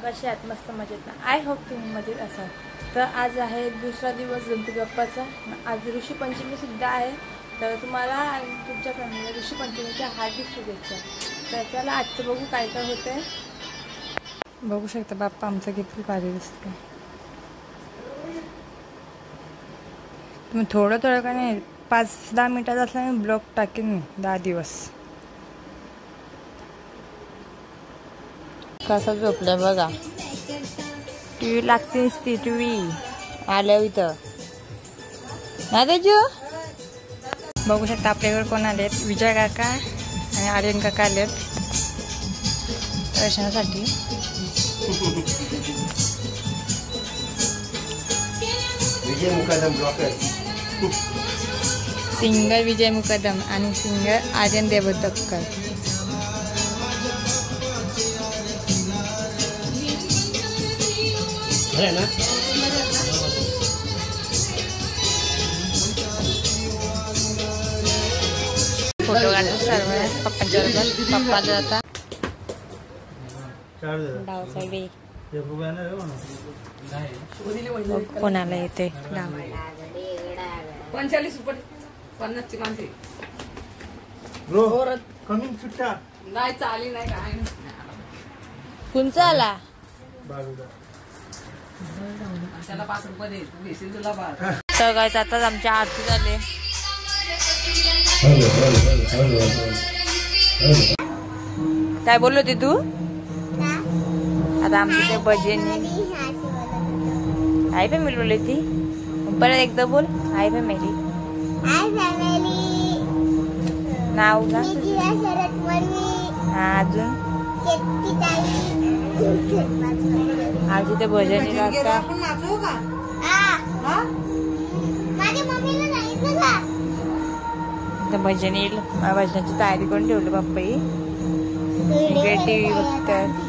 कसे आहात? मस्त मजेत ना? आय होप तुम्ही मजेत असाल. तर आज आहे दुसरा दिवस गणपती बाप्पाचा. आज ऋषी पंचमी सुद्धा आहे. तर तुम्हाला आणि तुमच्या फॅमिलीला ऋषी पंचमीच्या हार्दिक शुभेच्छा. तर चला आजचं बघू काय काय होतंय. बघू शकता बाप्पा आमचं किती भारी दिसतंय. तुम्ही थोडं का नाही 5-10 मिनिटात असल्याने ब्लॉग टाकेन मी 10 दिवस. कसं झोपलं बघा. टीव्ही लागते ती टीव्ही आल्या इथं ना त्याची. बघू शकता आपल्याकडे कोण आलेत. विजय काका आणि आर्यन काका आलेत दर्शनासाठी. सिंगर विजय मुकदम आणि सिंगर आर्यन देवदक्कर. फोटो काढतो सर्व पप्पांच्या बरोबर. पप्पा जाता कोणाला येते डाव 50 माणसे नाही चाली नाही काय कुंचा आला त्याला 5 रुपये दे तू घेशील तुला 5. तर काय आताच आमची आरती झाली. काय बोललो होती तू? आता आमची ते भजनी आई फॅमिली बोलली ती. परत एकदा बोल. आई फॅमिली नाव का? हा अजून आज इथे भजनी लागता. भजन येईल. भजनाची तयारी करून ठेवली बाप्पाई. इकडे टीव्ही बघतात.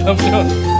Come on.